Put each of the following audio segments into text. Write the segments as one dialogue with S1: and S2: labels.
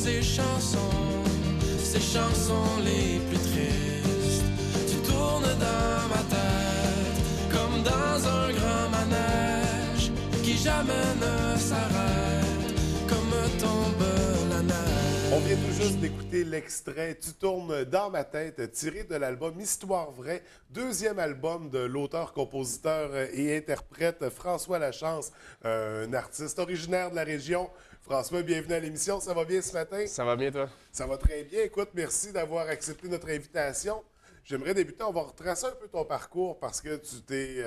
S1: ces chansons les plus tristes. Tu tournes dans ma tête comme dans un grand manège qui jamais ne s'arrête, comme tombe la neige.
S2: On vient tout juste d'écouter l'extrait « Tu tournes dans ma tête » tiré de l'album Histoire vraie, deuxième album de l'auteur, compositeur et interprète François Lachance, un artiste originaire de la région. François, bienvenue à l'émission. Ça va bien ce matin?
S3: Ça va bien, toi?
S2: Ça va très bien. Écoute, merci d'avoir accepté notre invitation. J'aimerais débuter, on va retracer un peu ton parcours parce que tu t'es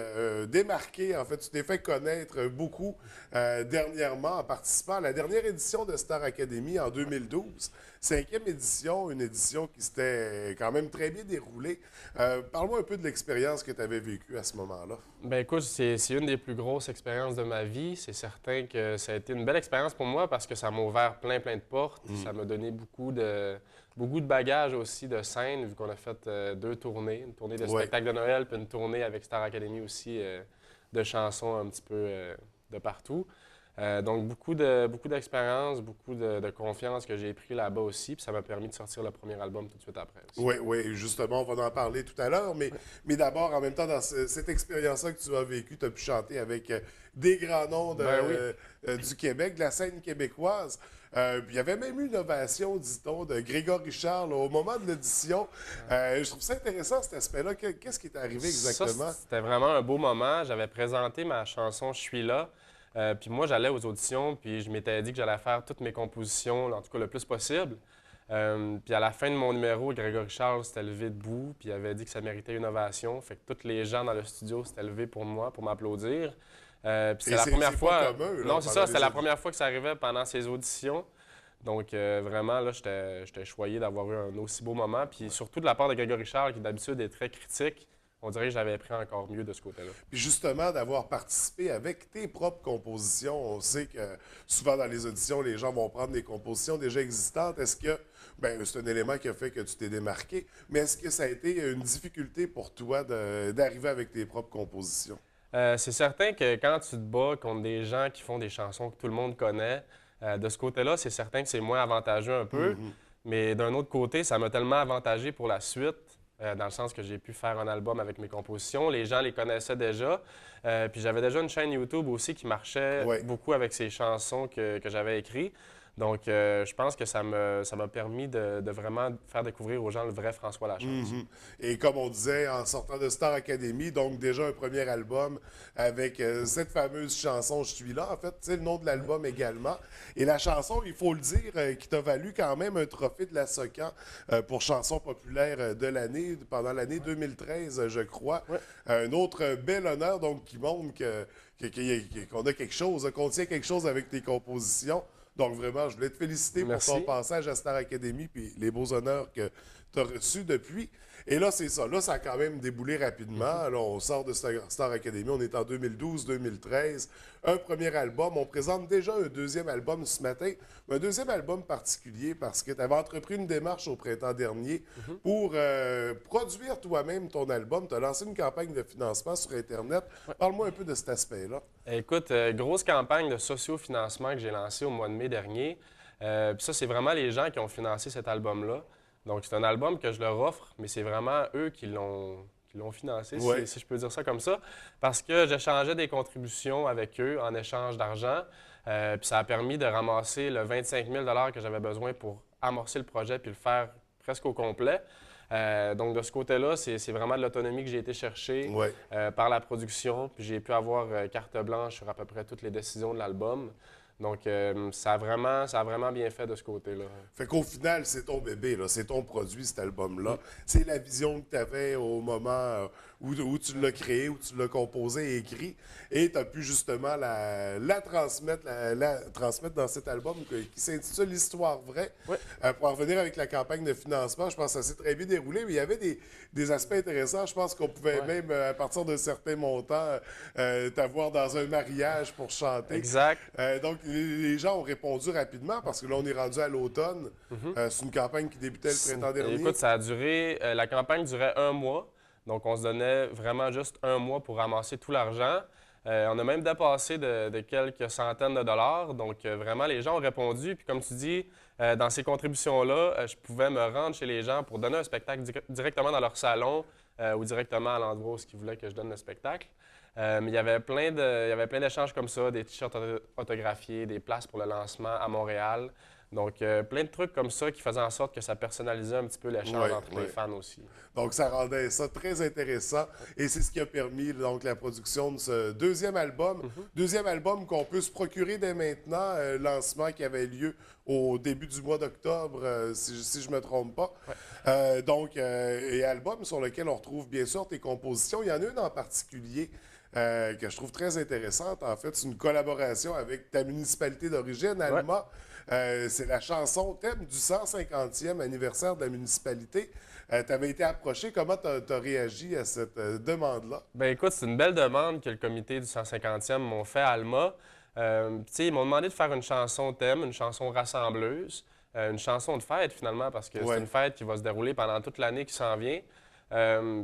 S2: démarqué, en fait, tu t'es fait connaître beaucoup dernièrement en participant à la dernière édition de Star Academy en 2012. Cinquième édition, une édition qui s'était quand même très bien déroulée. Parle-moi un peu de l'expérience que tu avais vécue à ce moment-là.
S3: Ben écoute, c'est une des plus grosses expériences de ma vie. C'est certain que ça a été une belle expérience pour moi parce que ça m'a ouvert plein de portes. Ça m'a donné beaucoup de bagages aussi de scène, vu qu'on a fait deux tournées. Une tournée de spectacle de Noël, puis une tournée avec Star Academy aussi de chansons un petit peu de partout. Donc, beaucoup d'expérience, beaucoup de confiance que j'ai pris là-bas aussi. Puis ça m'a permis de sortir le premier album tout de suite après aussi.
S2: Oui, justement, on va en parler tout à l'heure. Mais d'abord, en même temps, dans cette expérience-là que tu as vécue, tu as pu chanter avec des grands noms du Québec, de la scène québécoise. Il y avait même eu une ovation, dit-on, de Grégory Charles au moment de l'audition. Je trouve ça intéressant, cet aspect-là. Qu'est-ce qui est arrivé exactement?
S3: C'était vraiment un beau moment. J'avais présenté ma chanson « Je suis là ». Puis moi, j'allais aux auditions, puis je m'étais dit que j'allais faire toutes mes compositions, en tout cas le plus possible. Puis à la fin de mon numéro, Grégory Charles s'était levé debout, puis il avait dit que ça méritait une ovation. Fait que tous les gens dans le studio s'étaient levés pour moi, pour m'applaudir. Puis c'est la première fois.
S2: Pas commun, là,
S3: non, c'est ça, c'était la première fois que ça arrivait pendant ces auditions. Donc vraiment, là, j'étais choyé d'avoir eu un aussi beau moment. Puis surtout de la part de Grégory Charles, qui d'habitude est très critique. On dirait que j'avais pris encore mieux de ce côté-là.
S2: Puis justement, d'avoir participé avec tes propres compositions, on sait que souvent dans les auditions, les gens vont prendre des compositions déjà existantes. Est-ce que, c'est un élément qui a fait que tu t'es démarqué, mais est-ce que ça a été une difficulté pour toi d'arriver avec tes propres compositions?
S3: C'est certain que quand tu te bats contre des gens qui font des chansons que tout le monde connaît, de ce côté-là, c'est certain que c'est moins avantageux un peu. Mais d'un autre côté, ça m'a tellement avantagé pour la suite. Dans le sens que j'ai pu faire un album avec mes compositions. Les gens les connaissaient déjà. Puis j'avais déjà une chaîne YouTube aussi qui marchait beaucoup avec ces chansons que j'avais écrites. Donc, je pense que ça m'a permis de vraiment faire découvrir aux gens le vrai François Lachance.
S2: Et comme on disait, en sortant de Star Academy, donc déjà un premier album avec cette fameuse chanson « Je suis là », en fait, c'est le nom de l'album également. Et la chanson, il faut le dire, qui t'a valu quand même un trophée de la SOCAN pour chanson populaire de l'année, pendant l'année 2013, je crois. Un autre bel honneur, donc, qui montre qu'on a quelque chose, qu'on tient quelque chose avec tes compositions. Donc, vraiment, je voulais te féliciter pour ton passage à Star Academy et les beaux honneurs que tu as reçus depuis. Et là, c'est ça. Là, ça a quand même déboulé rapidement. Là, on sort de Star Academy. On est en 2012-2013. Un premier album. On présente déjà un deuxième album ce matin. Un deuxième album particulier parce que tu avais entrepris une démarche au printemps dernier pour produire toi-même ton album. Tu as lancé une campagne de financement sur Internet. Parle-moi un peu de cet aspect-là.
S3: Écoute, grosse campagne de sociofinancement que j'ai lancée au mois de mai dernier. Puis ça, c'est vraiment les gens qui ont financé cet album-là. Donc, c'est un album que je leur offre, mais c'est vraiment eux qui l'ont financé, si je peux dire ça comme ça, parce que j'échangeais des contributions avec eux en échange d'argent. Puis ça a permis de ramasser le 25 000 $ que j'avais besoin pour amorcer le projet puis le faire presque au complet. Donc, de ce côté-là, c'est vraiment de l'autonomie que j'ai été chercher par la production. Puis j'ai pu avoir carte blanche sur à peu près toutes les décisions de l'album. Donc, ça a vraiment bien fait de ce côté-là.
S2: Fait qu'au final, c'est ton bébé, c'est ton produit, cet album-là. C'est la vision que tu avais au moment où tu l'as créé, où tu l'as composé et écrit. Et tu as pu justement la transmettre dans cet album qui s'intitule Histoire vraie. Pour en revenir avec la campagne de financement, je pense que ça s'est très bien déroulé, mais il y avait des aspects intéressants. Je pense qu'on pouvait même, à partir d'un certain montant, t'avoir dans un mariage pour chanter.
S3: Exact.
S2: Donc, les gens ont répondu rapidement parce que là, on est rendu à l'automne. C'est une campagne qui débutait le printemps dernier.
S3: Écoute, ça a duré... la campagne durait 1 mois. Donc, on se donnait vraiment juste 1 mois pour ramasser tout l'argent. On a même dépassé de quelques centaines de dollars. Donc, vraiment, les gens ont répondu. Puis, comme tu dis, dans ces contributions-là, je pouvais me rendre chez les gens pour donner un spectacle directement dans leur salon ou directement à l'endroit où ils voulaient que je donne le spectacle. Mais il y avait plein d'échanges comme ça, des t-shirts autographiés, des places pour le lancement à Montréal. Donc, plein de trucs comme ça qui faisaient en sorte que ça personnalisait un petit peu l'échange entre les fans aussi.
S2: Donc, ça rendait ça très intéressant et c'est ce qui a permis donc, la production de ce deuxième album. Deuxième album qu'on peut se procurer dès maintenant, lancement qui avait lieu au début du mois d'octobre, si je ne me trompe pas. Et album sur lequel on retrouve bien sûr tes compositions. Il y en a une en particulier que je trouve très intéressante. En fait, c'est une collaboration avec ta municipalité d'origine, Alma. C'est la chanson thème du 150e anniversaire de la municipalité. Tu avais été approché. Comment tu as réagi à cette demande-là?
S3: Bien, écoute, c'est une belle demande que le comité du 150e m'ont fait à Alma. Ils m'ont demandé de faire une chanson thème, une chanson rassembleuse, une chanson de fête finalement, parce que c'est une fête qui va se dérouler pendant toute l'année qui s'en vient.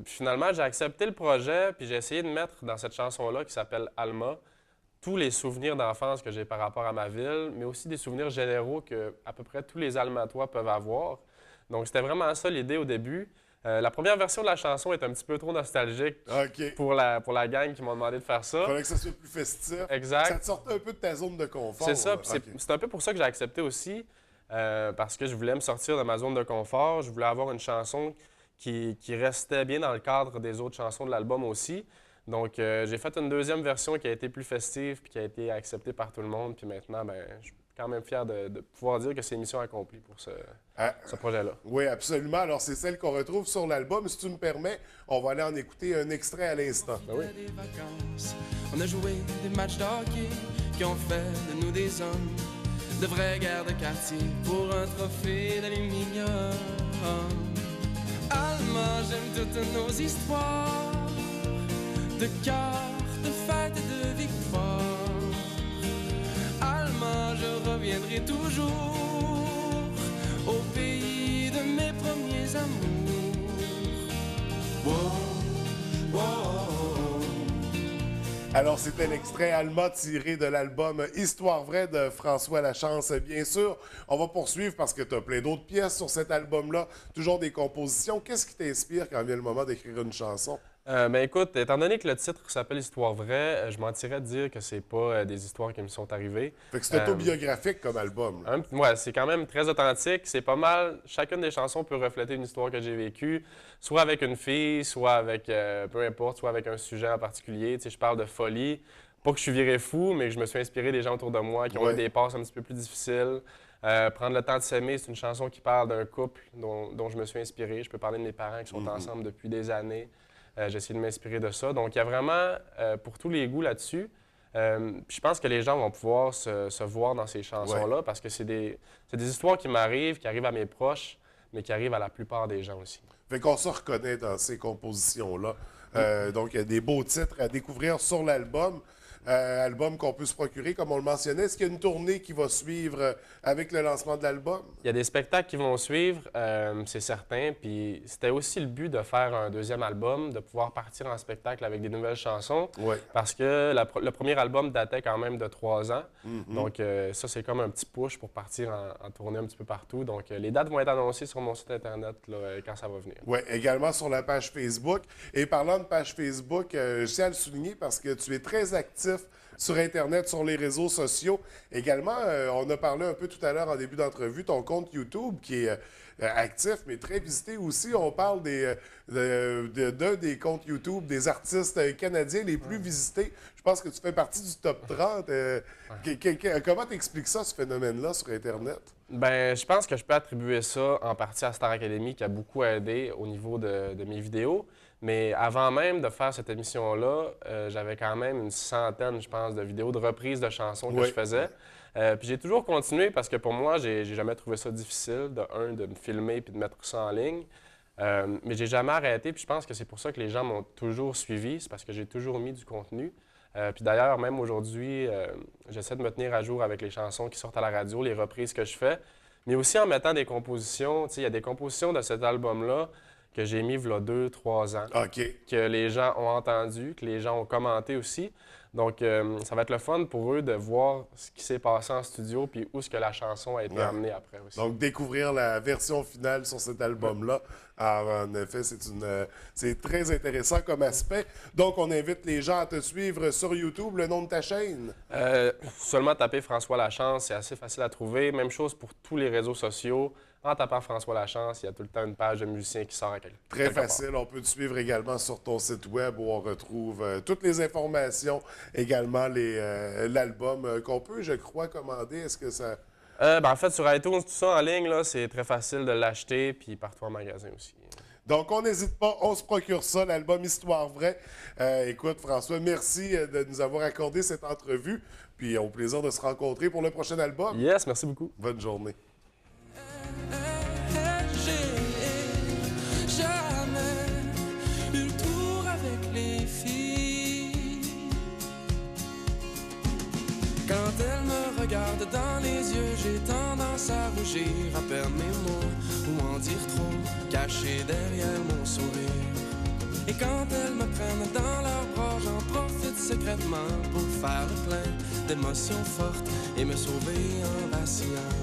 S3: Finalement, j'ai accepté le projet, puis j'ai essayé de mettre dans cette chanson-là qui s'appelle Alma tous les souvenirs d'enfance que j'ai par rapport à ma ville, mais aussi des souvenirs généraux que à peu près tous les Almatois peuvent avoir. Donc, c'était vraiment ça l'idée au début. La première version de la chanson est un petit peu trop nostalgique pour la gang qui m'ont demandé de faire ça.
S2: Il fallait que ça soit plus festif.
S3: Exact.
S2: Ça te sortait un peu de ta zone de confort.
S3: C'est ça. C'est un peu pour ça que j'ai accepté aussi, parce que je voulais me sortir de ma zone de confort. Je voulais avoir une chanson qui restait bien dans le cadre des autres chansons de l'album aussi. Donc, j'ai fait une deuxième version qui a été plus festive puis qui a été acceptée par tout le monde. Puis maintenant, je suis quand même fier de pouvoir dire que c'est une mission accomplie pour ce projet-là.
S2: Oui, absolument. Alors, c'est celle qu'on retrouve sur l'album. Si tu me permets, on va aller en écouter un extrait à l'instant.
S3: Ben oui.
S1: Des vacances, on a joué des matchs de hockey qui ont fait de nous des hommes de vraies guerres de quartier pour un trophée d'aluminium. Alma, j'aime toutes nos histoires de cœur, de fête et de victoire. Alma, je reviendrai toujours au pays de mes premiers amours. Wow, wow.
S2: Alors, c'était l'extrait Alma tiré de l'album Histoire vraie de François Lachance, bien sûr. On va poursuivre parce que tu as plein d'autres pièces sur cet album-là, toujours des compositions. Qu'est-ce qui t'inspire quand vient le moment d'écrire une chanson?
S3: Écoute, étant donné que le titre s'appelle Histoire vraie, je mentirais de dire que c'est pas des histoires qui me sont arrivées.
S2: Fait que c'est autobiographique comme album.
S3: Ouais, c'est quand même très authentique. C'est pas mal. Chacune des chansons peut refléter une histoire que j'ai vécue, soit avec une fille, soit avec, peu importe, soit avec un sujet en particulier. Tu sais, je parle de folie. Pas que je suis viré fou, mais que je me suis inspiré des gens autour de moi qui ont eu des passes un petit peu plus difficiles. Prendre le temps de s'aimer, c'est une chanson qui parle d'un couple dont je me suis inspiré. Je peux parler de mes parents qui sont ensemble depuis des années. J'ai essayé de m'inspirer de ça. Donc, il y a vraiment pour tous les goûts là-dessus. Je pense que les gens vont pouvoir se voir dans ces chansons-là parce que c'est des histoires qui m'arrivent, qui arrivent à mes proches, mais qui arrivent à la plupart des gens aussi.
S2: Fait qu'on se reconnaît dans ces compositions-là. Donc, il y a des beaux titres à découvrir sur l'album. Album qu'on peut se procurer, comme on le mentionnait. Est-ce qu'il y a une tournée qui va suivre avec le lancement de l'album?
S3: Il y a des spectacles qui vont suivre, c'est certain. Puis c'était aussi le but de faire un deuxième album, de pouvoir partir en spectacle avec des nouvelles chansons. Parce que le premier album datait quand même de 3 ans. Donc ça, c'est comme un petit push pour partir en tournée un petit peu partout. Donc les dates vont être annoncées sur mon site Internet là, quand ça va venir.
S2: Oui, également sur la page Facebook. Et parlant de page Facebook, je tiens à le souligner parce que tu es très actif sur Internet, sur les réseaux sociaux. Également, on a parlé un peu tout à l'heure en début d'entrevue, ton compte YouTube qui est actif, mais très visité aussi. On parle d'un des comptes YouTube des artistes canadiens les plus visités. Je pense que tu fais partie du top 30. Comment t'expliques ça, ce phénomène-là, sur Internet?
S3: Bien, je pense que je peux attribuer ça en partie à Star Academy qui a beaucoup aidé au niveau de mes vidéos. Mais avant même de faire cette émission-là, j'avais quand même une centaine, je pense, de vidéos de reprises de chansons que je faisais. Puis j'ai toujours continué parce que pour moi, j'ai jamais trouvé ça difficile, de me filmer puis de mettre ça en ligne. Mais j'ai jamais arrêté. Puis je pense que c'est pour ça que les gens m'ont toujours suivi. C'est parce que j'ai toujours mis du contenu. Puis d'ailleurs, même aujourd'hui, j'essaie de me tenir à jour avec les chansons qui sortent à la radio, les reprises que je fais. Mais aussi en mettant des compositions. Tu sais, il y a des compositions de cet album-là que j'ai mis il y a 2-3 ans, que les gens ont entendu, que les gens ont commenté aussi. Donc, ça va être le fun pour eux de voir ce qui s'est passé en studio puis où est-ce que la chanson a été amenée après aussi.
S2: Donc, découvrir la version finale sur cet album-là. Alors, en effet, c'est très intéressant comme aspect. Donc, on invite les gens à te suivre sur YouTube. Le nom de ta chaîne?
S3: Seulement taper François Lachance, c'est assez facile à trouver. Même chose pour tous les réseaux sociaux. En tapant François Lachance, il y a tout le temps une page de musicien qui sort à quelque
S2: Très facile. On peut te suivre également sur ton site web où on retrouve toutes les informations, également l'album qu'on peut, je crois, commander. Est-ce que ça...
S3: En fait, sur iTunes, tout ça en ligne, là, c'est très facile de l'acheter, puis partout en magasin aussi.
S2: Donc, on n'hésite pas, on se procure ça, l'album Histoire vraie. Écoute, François, merci de nous avoir accordé cette entrevue, puis au plaisir de se rencontrer pour le prochain album.
S3: Yes, merci beaucoup.
S2: Bonne journée.
S1: J'ai jamais eu le tour avec les filles. Quand elles me regardent dans les yeux, j'ai tendance à rougir, à perdre mes mots ou en dire trop, caché derrière mon sourire. Et quand elles me prennent dans leurs bras, j'en profite secrètement pour faire le plein d'émotions fortes et me sauver en vacillant.